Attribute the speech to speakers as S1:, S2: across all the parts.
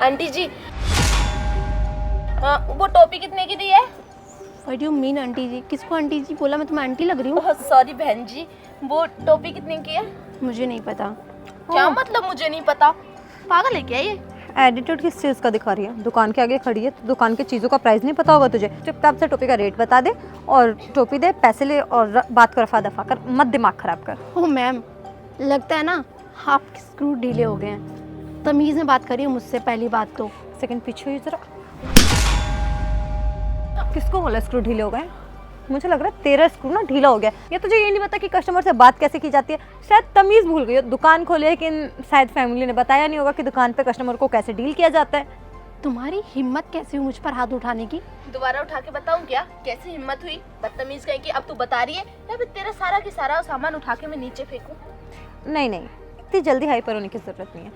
S1: Aunty जी, वो टोपी कितने की दी है?
S2: What do you mean auntie ji? किसको आंटी जी बोला? मैं तुम्हें आंटी लग रही हूँ?
S1: सॉरी बहन जी, वो टोपी कितने की है?
S2: मुझे नहीं पता।
S1: क्या मतलब मुझे नहीं पता? पागल है क्या ये?
S3: एटीट्यूड किस चीज़ का दिखा रही है? दुकान के आगे खड़ी है तो दुकान की चीज़ों का प्राइस नहीं पता होगा तुझे? चुपचाप से टोपी का रेट बता दे और टोपी दे, पैसे ले और बात कर, रफा दफा कर, मत दिमाग खराब कर।
S2: ओह मैम, लगता है ना आपके स्क्रू ढीले हो गए हैं। तमीज़ में बात करिए मुझसे पहली बात तो।
S3: सेकंड पीछे हुई जरा। किसको बोला स्क्रू ढीले हो गए? मुझे लग रहा है तेरा स्क्रू ना ढीला हो गया। या तुझे ये नहीं पता कि कस्टमर से बात कैसे की जाती है? शायद तमीज़ भूल गई हो। दुकान खोली लेकिन शायद फैमिली ने बताया नहीं होगा कि दुकान पे कस्टमर को कैसे डील किया जाता है।
S2: तुम्हारी हिम्मत कैसे हुई मुझ पर हाथ उठाने की?
S1: दोबारा उठा के बताऊं क्या कैसी हिम्मत हुई? बदतमीज कहीं की। अब तू बता रही है या फिर तेरा सारा के सारा सामान उठा के मैं नीचे फेंकूं?
S3: नहीं नहीं, इतनी जल्दी हाइपर होने की ज़रूरत नहीं है।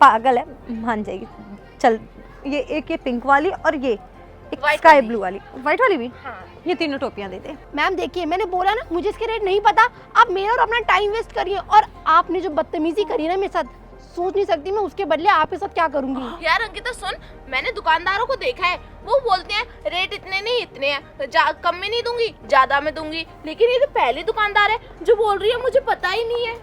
S3: पागल है, मान जाएगी। चल, ये पिंक वाली और ये एक
S1: White
S3: स्काई
S1: वाली।
S3: ब्लू वाली, वाइट वाली भी।
S1: हाँ।
S3: ये तीनों टोपियां दे दे।
S2: मैम देखिए, मैंने बोला ना मुझे इसके रेट नहीं पता। आप मेरा और अपना टाइम वेस्ट करिए। और आपने जो बदतमीजी करी ना मेरे साथ, सोच नहीं सकती मैं उसके बदले आपके साथ क्या करूंगी।
S1: यार अंकिता सुन, मैंने दुकानदारों को देखा है, वो बोलते हैं रेट इतने नहीं इतने हैं, कम में नहीं दूंगी, ज्यादा में दूंगी। लेकिन ये तो पहली दुकानदार है जो बोल रही है मुझे पता ही नहीं है।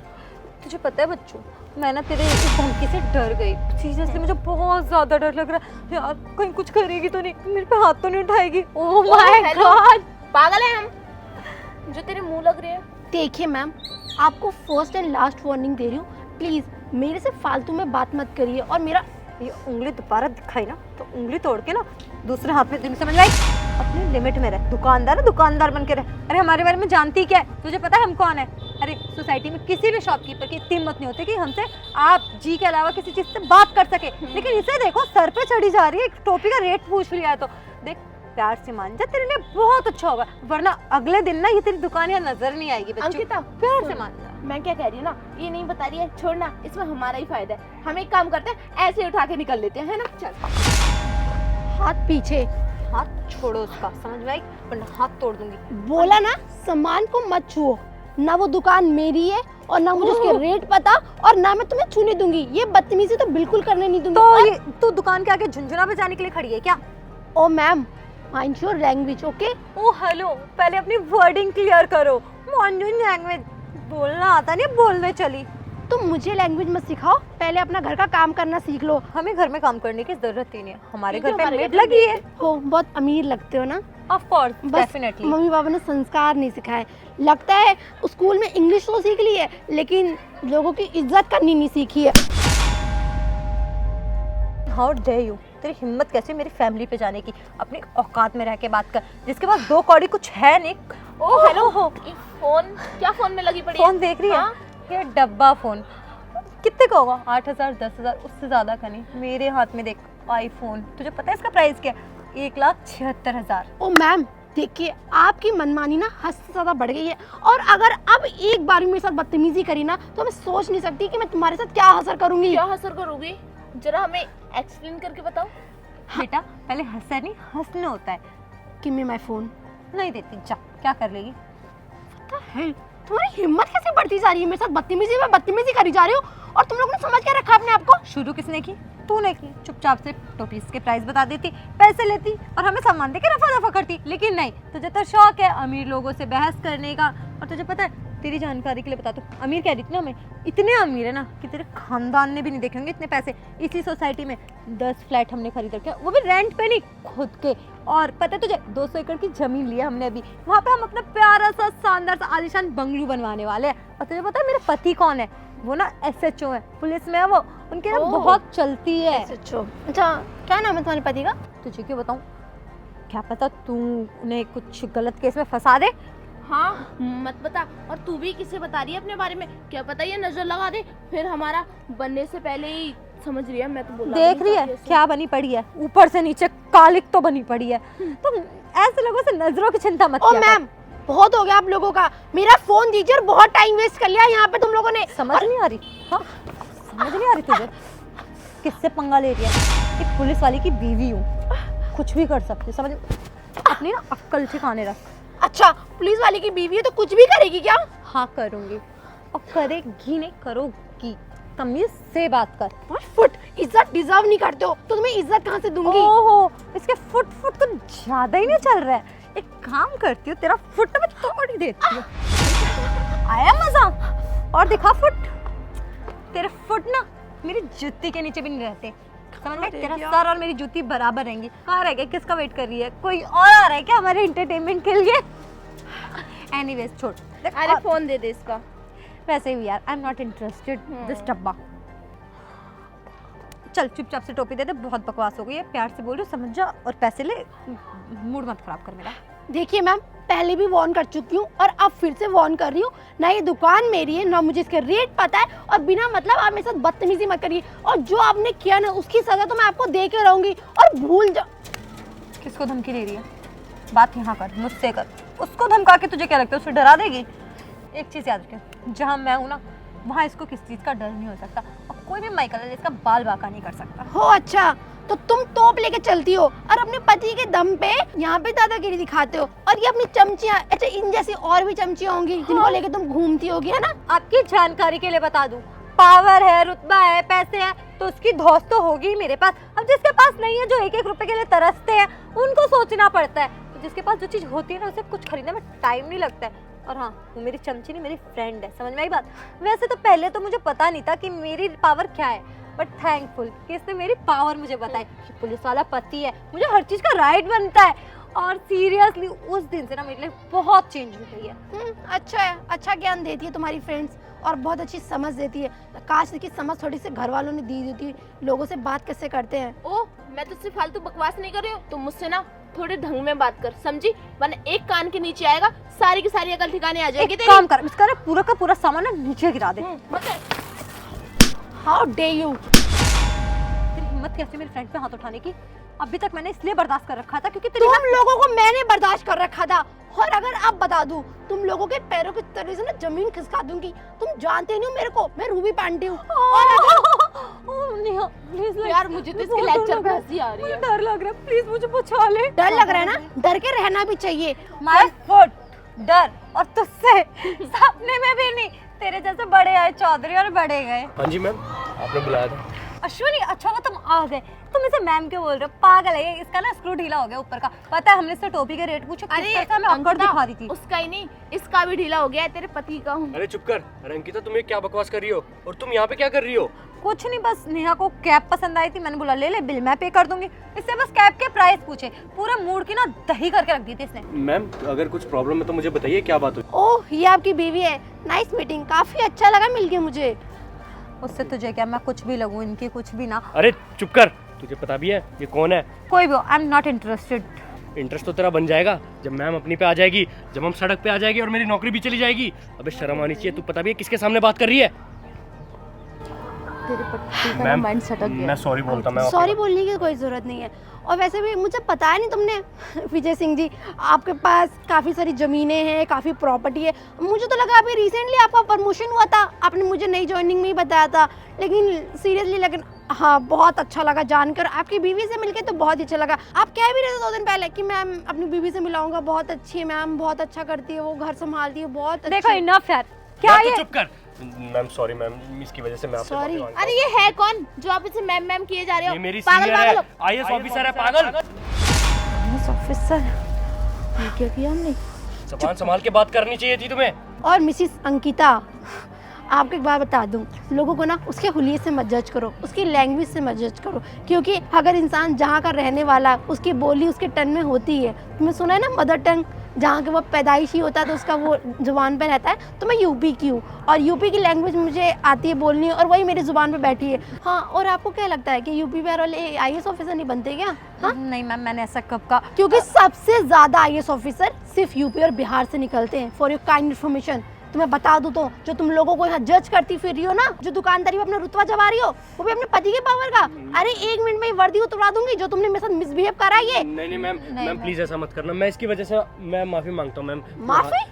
S3: तुझे पता है बच्चों, मैं ना तेरे इस धमकी से डर गई। सीरियसली मुझे बहुत ज्यादा डर लग रहा है यार। कहीं कुछ करेगी तो नहीं, मेरे पे हाथ तो नहीं उठाएगी? Oh my
S1: hello.
S3: गॉड,
S1: पागल है हम जो तेरे मुंह लग रहे हैं।
S2: देखिए मैम, आपको फर्स्ट एंड लास्ट वार्निंग दे रही हूँ, प्लीज मेरे से फालतू में बात मत करिए। और मेरा
S3: ये उंगली दोबारा दिखाई ना तो उंगली तोड़ के ना दूसरे हाथ में दिन समझ लाई। अपनी लिमिट में रह। दुकानदार है, दुकानदार बन के रह। अरे हमारे बारे में जानती क्या है? तुझे पता है हम कौन है? अरे सोसाइटी में किसी भी शॉपकीपर की इतनी हिम्मत नहीं होती कि हमसे आप जी के अलावा किसी चीज से बात कर सके। लेकिन इसे देखो, सर पे चढ़ी जा रही है, एक टोपी का रेट पूछ लिया है। तो देख, प्यार से मान जा, तेरे लिए बहुत अच्छा होगा, वरना अगले दिन ना ये तेरी दुकान यहाँ नजर नहीं आएगी। बच्चों
S1: अंकिता
S3: प्यार
S1: सुन,
S3: से मान जा।
S1: मैं क्या कह रही हूँ ना, ये नहीं बता रही है, छोड़ना, इसमें हमारा ही फायदा है। हम एक काम करते हैं, ऐसे ही उठा के निकल लेते हैं, है ना? चल।
S2: हाथ पीछे।
S3: हाथ छोड़ो उसका, समझ में आई? वरना हाथ तोड़ दूंगी।
S2: बोला ना सामान को मत छुओ। ना वो दुकान मेरी है और ना मुझे उसके रेट पता, और ना मैं तुम्हें छूने दूंगी। ये बदतमीजी तो बिल्कुल करने नहीं दूंगी।
S3: तो ये तू दुकान के आगे झुंझुना बजाने के लिए खड़ी है क्या?
S2: Oh ma'am, mind your language, okay?
S3: Oh hello, पहले अपनी वर्डिंग क्लियर करो। मॉर्निंग लैंग्वेज बोलना आता नहीं, बोलने चली।
S2: तुम मुझे लैंग्वेज मत सिखाओ, पहले अपना घर का काम करना सीख लो।
S3: हमें घर में काम करने की जरूरत ही नहीं है, हमारे घर
S1: क्योंकि
S3: पे
S1: हमारे
S3: मेड
S1: घर पे
S3: लगी है।
S2: हो, बहुत अमीर लगते हो ना।
S3: ऑफ कोर्स,
S2: बस
S3: डेफिनेटली।
S2: मम्मी पापा ने संस्कार नहीं सिखाए। लगता है स्कूल में इंग्लिश तो सीख ली है, लेकिन लोगों की इज्जत करनी नहीं सीखी है।
S3: हाउ डेयर यू, तेरी हिम्मत कैसे मेरी फैमिली पे जाने की? अपनी औकात में रह के बात कर, जिसके पास दो कौड़ी कुछ है नहीं।
S1: ओ हेलो हो, फोन क्या फोन में लगी पड़ी है?
S3: फोन देख रही है?
S1: हाँ?
S3: ये डब्बा फोन कितने का होगा? 8,000 10,000, उससे ज्यादा का नहीं। मेरे हाथ में देख आईफोन, तुझे पता है इसका प्राइस क्या है? 1,76,000।
S2: ओ मैम देखिए, आपकी मनमानी ना हद से ज्यादा बढ़ गई है। और अगर अब एक बार मेरे साथ बदतमीजी करी ना, तो मैं सोच नहीं सकती कि मैं तुम्हारे साथ क्या असर करूंगी।
S1: क्या असर करोगी? जरा हमें एक्सप्लेन करके बताओ।
S3: बेटा पहले हंसना नहीं, हंसना होता है।
S2: Give me my phone.
S3: नहीं देती, जा। क्या कर लेगी?
S2: पता है तुम्हारी हिम्मत कैसे बढ़ती जा रही है? मेरे साथ बदतमीजी में बदतमीजी करी जा रही हो, और तुम लोग ने समझ क्या रखा अपने आप को?
S3: शुरू किसने की? तूने की। चुपचाप से टोपीस के प्राइस बता देती, पैसे लेती और हमें सामान दे के रफा दफा करती। लेकिन नहीं, तुझे तो शौक है अमीर लोगों से बहस करने का। और तुझे पता है, तेरी जानकारी के लिए बता, तो अमीर कह रही थी ना, हमें इतने अमीर है ना कि तेरे खानदान ने भी नहीं देखे होंगे इतने पैसे। इसी सोसाइटी में 10 फ्लैट हमने खरीद रखे, वो भी रेंट पे नहीं, खुद के। और पता है तुझे, 200 एकड़ की जमीन ली है हमने अभी। वहाँ पे हम अपना प्यारा सा शानदार सा आलीशान बंगलू बनवाने वाले हैं। और तुझे पता है मेरे पति कौन है? वो ना SHO है, पुलिस में है वो। उनके ना बहुत चलती है।
S2: अच्छा, क्या नाम है तुम्हारे पति का?
S3: तुझे क्यों बताऊं? क्या पता तू उन्हें कुछ गलत केस में फंसा दे।
S1: हाँ मत बता। और तू भी किसे बता रही है अपने बारे में? क्या पता ये नजर लगा दे, फिर हमारा बनने से पहले ही समझ रही है। मैं तो बोला
S3: देख रही है क्या बनी पड़ी है, ऊपर से नीचे कालिक तो बनी पड़ी है। तुम ऐसे लोगों से नजरों की चिंता मत
S2: ओ
S3: किया कर।
S2: मैम, बहुत हो गया आप लोगों का। मेरा फोन दीजिए, और बहुत टाइम वेस्ट कर लिया यहाँ पे तुम लोगों ने।
S3: समझ नहीं आ रही? हाँ, समझ नहीं आ रही तुझे? किससे पंगा ले रही है? एक पुलिस वाले की बीवी हूँ, कुछ भी कर सकती, समझ? अपनी ना अक्ल ठिकाने रख।
S2: अच्छा, पुलिस वाले की बीवी है तो कुछ भी करेगी क्या?
S3: हाँ करूँगी, और करेगी नहीं, करोगी। तमीज से बात कर।
S2: और फुट इज्जत डिजर्व नहीं करते हो तो तुम्हें इज्जत कहाँ से दूंगी?
S3: ओहो, इसके फुट फुट तो ज्यादा ही नहीं चल रहा है। एक काम करती हूँ, तेरा फुट में तोड़ ही देती हूँ। आया मजा? और दिखा फुट। तेरे फुट ना मेरी जूती के नीचे भी नहीं रहते, समझ में? तेरा सर और मेरी जूती बराबर रहेंगी। कहाँ रह गए? किसका वेट कर रही है? कोई और आ रहा है क्या हमारे एंटरटेनमेंट के लिए? एनीवेज छोड़।
S1: अरे फोन दे दे इसका।
S3: वैसे भी यार, I am not interested this डब्बा। चल चुपचाप से टोपी दे दे, बहुत बकवास हो गई है। प्यार से बोल रही हूँ, समझ जा और पैसे ले। मूड मत खराब कर मेरा।
S2: देखिए मैम, पहले भी वार्न कर चुकी हूँ और अब फिर से वार्न कर रही हूँ, ना ये दुकान मेरी है ना मुझे इसके रेट पता है, और बिना मतलब आप मेरे साथ बदतमीजी मत करिए। और जो आपने किया ना उसकी सजा तो मैं आपको दे के रहूंगी। और भूल जा।
S3: किसको धमकी दे रही है? बात यहाँ कर, मुझसे कर। उसको धमका के तुझे क्या लगता है उसे डरा देगी? एक चीज़ याद रखें, जहाँ मैं हूँ ना वहाँ इसको किस चीज़ का डर नहीं हो सकता, और कोई भी माइकल इसका बाल बांका नहीं कर सकता।
S2: हो अच्छा, तो तुम तोप लेके चलती हो और अपने पति के दम पे यहाँ पे दादागिरी दिखाते हो। और ये अपनी चमचियाँ, अच्छा इन जैसी और भी चमचियाँ होंगी जिनको लेके तुम घूमती होगी, है ना?
S3: आपकी जानकारी के लिए बता दूं, पावर है, रुतबा है, पैसे हैं, तो उसकी धौस तो होगी ही मेरे पास। अब जिसके पास नहीं है, जो एक एक रुपए के लिए तरसते हैं, उनको सोचना पड़ता है। तो जिसके पास जो चीज़ होती है ना, उसे कुछ खरीदने में टाइम नहीं लगता है। और हाँ, वो मेरी चमची नहीं, मेरी फ्रेंड है। समझ में आई बात? वैसे तो पहले तो मुझे पता नहीं था कि मेरी पावर क्या है, बट थैंकफुल कि इसने मेरी पावर मुझे बताई कि पुलिस वाला पति है, मुझे हर चीज़ का राइट बनता है। और सीरियसली उस दिन से ना मेरे लिए बहुत चेंज हो गई है।
S2: अच्छा है, अच्छा ज्ञान देती है तुम्हारी फ्रेंड्स और बहुत अच्छी समझ देती है। काश इसकी समझ थोड़ी सी घर वालों ने दी होती, लोगों से बात कैसे करते हैं।
S1: ओ, मैं तुझसे फालतू बकवास नहीं कर रही हूँ, तुम मुझसे ना थोड़े ढंग में बात कर, समझी? वरना एक कान के नीचे आएगा, सारी की सारी अकल ठिकाने आ जाएगी तेरी।
S3: काम कर, इसका ना पूरा का पूरा सामान ना नीचे गिरा दे।
S2: How day you!
S3: तेरी हिम्मत कैसे मेरी फ्रेंड पे हाथ उठाने की? अभी तक मैंने इसलिए बर्दाश्त कर रखा था क्योंकि तेरी
S2: तुम लोगों को मैंने बर्दाश्त कर रखा था। और अगर अब बता दूं, तुम लोगों के पैरों की तले से ना जमीन खिसका दूंगी। तुम जानते नहीं हो मेरे को, मैं रूबी पांडे हूँ। और अगर
S3: नेहा प्लीज
S1: यार, मुझे तो इसके लेक्चर पे हंसी आ रही है।
S3: डर लग रहा है, प्लीज मुझे बचा ले।
S2: डर लग रहा है ना, डर के रहना भी चाहिए।
S3: माय फुट, डर और तुझसे सपने में भी नहीं। तेरे जैसे बड़े आए चौधरी और बड़े गए।
S4: हाँ जी मैम, आपने बुलाया था।
S3: अश्विनी, अच्छा वो तुम आ गए। तुम इसे मैम क्यों बोल रहे हो? पागल है ये, इसका ना स्क्रू ढीला हो गया ऊपर का। पता है, हमने इससे टोपी के रेट पूछे,
S1: अरे
S3: हमें अकड़ दिखा दी थी।
S1: उसका ही नहीं, इसका भी ढीला हो गया है, तेरे पति का हूँ।
S4: अरे चुप कर। अरे अंकिता, तुम्हें क्या बकवास कर रही हो? और तुम यहाँ पे क्या कर रही हो?
S3: कुछ नहीं, बस नेहा को कैप पसंद आई थी, मैंने बोला ले ले, बिल मैं पे कर दूंगी। इससे बस कैप के प्राइस पूछे, पूरा मूड की ना दही करके रख दी थी इसने।
S4: मैम, अगर कुछ प्रॉब्लम है तो मुझे बताइए, क्या बात हुई?
S2: ओह, ये आपकी बीवी है। नाइस मीटिंग, काफी अच्छा लगा मिलके मुझे।
S3: उससे तुझे क्या, मैं कुछ भी लगूं, इनकी कुछ भी ना।
S4: अरे चुप कर, तुझे पता भी है ये कौन है?
S3: कोई भी हो, I am not interested.
S4: Interest तो तेरा बन जाएगा जब मैम अपनी पे आ जाएगी, जब हम सड़क पे आ जाएगी और मेरी नौकरी भी चली जाएगी। अबे शर्म आनी चाहिए, तू पता भी है किसके सामने बात कर रही है?
S1: तेरे पति का
S4: मैम,
S1: माइंड सटक गया।
S4: मैं सॉरी बोलता। मैं
S2: सॉरी बोलने की कोई जरूरत नहीं है। और वैसे भी मुझे पता है नहीं, तुमने विजय सिंह जी, आपके पास काफ़ी सारी ज़मीनें हैं, काफ़ी प्रॉपर्टी है। मुझे तो लगा अभी रिसेंटली आपका प्रमोशन हुआ था, आपने मुझे नई ज्वाइनिंग में ही बताया था। लेकिन सीरियसली, लेकिन हाँ, बहुत अच्छा लगा जानकर। आपकी बीवी से मिलके तो बहुत अच्छा लगा। आप कह भी रहे थे 2 दिन पहले कि मैम अपनी बीवी से मिलाऊंगा, बहुत अच्छी है मैम, बहुत अच्छा करती है, वो घर संभालती है, बहुत
S3: देखो
S2: अच्छी।
S3: इनफ यार, क्या ये?
S4: चुप कर मैम, सॉरी मैम, इसकी वजह से मैं आपसे
S2: Sorry.
S4: माफी मांगता हूं।
S1: अरे ये है कौन जो आप इसे मैम मैम किए जा रहे हो?
S4: ये मेरी
S1: पागल
S4: सीनियर
S1: पागल
S4: है,
S1: हो।
S4: आईएएस ऑफिसर है, पागल।
S2: ऑफिसर,
S1: ये क्या किया हमने?
S4: ज़बान संभाल के बात करनी चाहिए थी तुम्हें।
S2: और मिसिस अंकिता, आपको एक बात बता दूं, लोगों को ना उसके हुलिये से मत जज करो, उसकी लैंग्वेज से मत जज करो। क्योंकि अगर इंसान जहाँ का रहने वाला, उसकी बोली उसके टन में होती है। तुमने सुना है ना, मदर टंग जहाँ के वो पैदाइशी होता है तो उसका वो जुबान पे रहता है। तो मैं यूपी की हूँ और यूपी की लैंग्वेज मुझे आती है बोलनी, और वही मेरी जुबान पे बैठी है। हाँ, और आपको क्या लगता है कि यूपी बिहार वाले आईएएस ऑफिसर नहीं बनते क्या? हाँ,
S3: नहीं मैम, मैंने ऐसा कब कहा?
S2: क्योंकि सबसे ज़्यादा आईएएस ऑफिसर सिर्फ यूपी और बिहार से निकलते हैं। फॉर योर काइंड इन्फॉर्मेशन, तुम्हें बता दूं तो, जो तुम लोगों को यहाँ जज करती फिर रही हो ना, जो दुकानदारी में अपना रुतबा जमा रही हो, वो भी अपने पति के पावर का। अरे 1 मिनट में ही वर्दी उतरवा दूंगी जो तुमने मेरे साथ मिसबिहेव करा है। ये
S4: नहीं मैम, मैम प्लीज ऐसा मत करना। मैं इसकी वजह से मैं माफी मांगता हूँ मैम।
S2: माफी?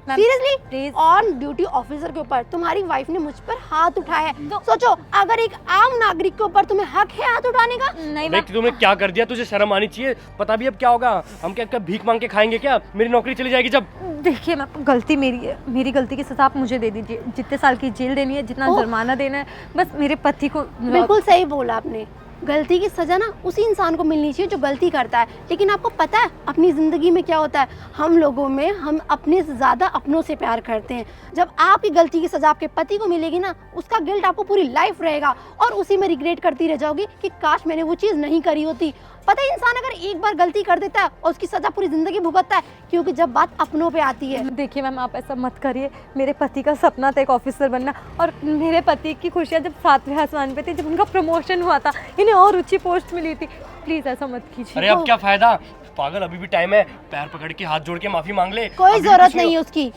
S3: Ma'am,
S2: seriously
S3: please।
S2: On duty officer के ऊपर तुम्हारी वाइफ ने मुझ पर हाथ उठाया है, सोचो अगर एक आम नागरिक के ऊपर तुम्हें हक है हाथ उठाने का?
S3: नहीं
S4: देख
S3: मैम,
S4: तुमने क्या कर दिया, तुझे शर्म आनी चाहिए। पता भी अब क्या होगा, हम क्या क्या भीख मांग के खाएंगे क्या? मेरी नौकरी चली जाएगी जब।
S3: देखिए मैम, गलती मेरी है, मेरी गलती की सजा आप मुझे दे दीजिए। जितने साल की जेल देनी है, जितना
S2: ओह।
S3: जुर्माना देना है, बस मेरे पति को।
S2: बिल्कुल सही बोला आपने, गलती की सजा ना उसी इंसान को मिलनी चाहिए जो गलती करता है। लेकिन आपको पता है अपनी ज़िंदगी में क्या होता है, हम लोगों में हम अपने से ज़्यादा अपनों से प्यार करते हैं। जब आपकी गलती की सजा आपके पति को मिलेगी ना, उसका गिल्ट आपको पूरी लाइफ रहेगा और उसी में रिग्रेट करती रह जाओगी कि काश मैंने वो चीज़ नहीं करी होती। पता है इंसान अगर एक बार गलती कर देता है और उसकी सजा पूरी ज़िंदगी भुगतता है, क्योंकि जब बात अपनों पे आती है।
S3: देखिए मैम, आप ऐसा मत करिए। मेरे पति का सपना था एक ऑफिसर बनना, और मेरे पति की खुशियाँ जब 7वें आसमान पे थी, जब उनका प्रमोशन हुआ था, इन्हें और ऊंची पोस्ट मिली थी। प्लीज़ ऐसा मत कीजिए।
S4: अरे अब क्या फायदा पागल, अभी भी टाइम है। पैर पकड़ के हाथ जोड़ के माफी मांग ले।
S2: कोई
S4: अभी भी
S2: ज़रूरत
S4: कुछ
S2: नहीं है उसकी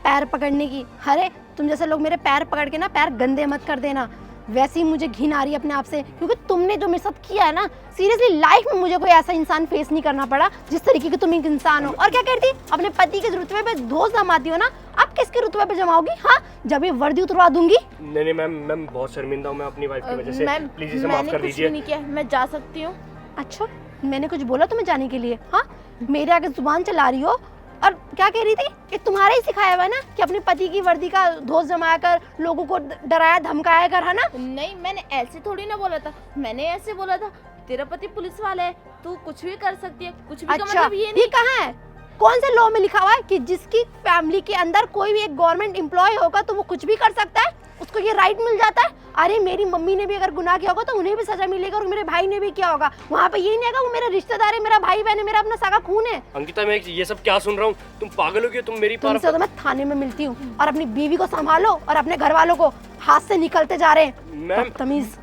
S2: पैर पकड़ने की। अरे तुम जैसे लोग मेरे पैर पकड़ के ना पैर गंदे मत कर देना। वैसे ही मुझे घिन आ रही है अपने आप से, क्योंकि तुमने जो मेरे साथ किया है ना, सीरियसली लाइफ में मुझे कोई ऐसा इंसान फेस नहीं करना पड़ा जिस तरीके की तुम एक इंसान हो। और क्या कहती, अपने पति के रुतबे पे दोष जमाती हो ना, अब किसके रुतबे पे जमाओगी? हाँ, जब ये वर्दी उतरवा दूंगी।
S4: नहीं नहीं मैम, मैं बहुत शर्मिंदा हूँ मैं अपनी वाइफ की वजह से।
S1: मैम,
S4: प्लीज इसे माफ
S1: मैंने
S4: कर
S1: कुछ भी
S4: दीजिए।
S1: नहीं किया, मैं जा सकती हूँ।
S2: अच्छा, मैंने कुछ बोला तुम्हें जाने के लिए? हाँ, मेरे आगे जुबान चला रही हो। और क्या कह रही थी? ये तुम्हारा ही सिखाया हुआ है ना कि अपने पति की वर्दी का दोष जमाया कर, लोगों को डराया धमकाया कर, है ना?
S1: नहीं, मैंने ऐसे थोड़ी ना बोला था, मैंने ऐसे बोला था तेरा पति पुलिस वाला है, तू कुछ भी कर सकती है। कुछ भी का
S2: अच्छा,
S1: मतलब ये
S2: ये
S1: नहीं।
S2: कहाँ है? कौन से लॉ में लिखा हुआ है कि जिसकी फैमिली के अंदर कोई भी एक गवर्नमेंट एम्प्लॉय होगा तो वो कुछ भी कर सकता है, उसको ये राइट मिल जाता है? अरे मेरी मम्मी ने भी अगर गुनाह किया होगा तो उन्हें भी सजा मिलेगी, और मेरे भाई ने भी किया होगा, वहाँ पे ये नहीं आएगा वो मेरा रिश्तेदार है, मेरा भाई बहन है, मेरा अपना सगा खून है।
S4: अंकिता, मैं ये सब क्या सुन रहा हूँ? तुम पागल हो गई, तुम मेरी
S2: तुमसे तो मैं थाने में मिलती हूँ। और अपनी बीवी को संभालो और अपने घर वालों को, हाथ से निकलते जा रहे हैं
S4: मैम,
S2: बदतमीज।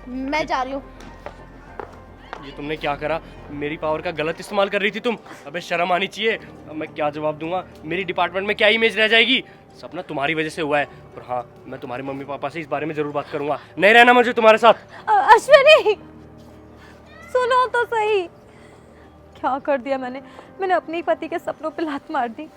S1: मैं जा रही हूँ।
S4: ये तुमने क्या करा? मेरी पावर का गलत इस्तेमाल कर रही थी तुम। अबे शर्म आनी चाहिए। अब मैं क्या जवाब दूंगा? मेरी डिपार्टमेंट में क्या इमेज रह जाएगी? सपना तुम्हारी वजह से हुआ है। और हाँ, मैं तुम्हारे मम्मी पापा से इस बारे में जरूर बात करूंगा। नहीं रहना मुझे तुम्हारे साथ।
S3: अश्विनी, सुनो तो सही, क्या कर दिया मैंने अपने ही पति के सपनों पे लात मार दी।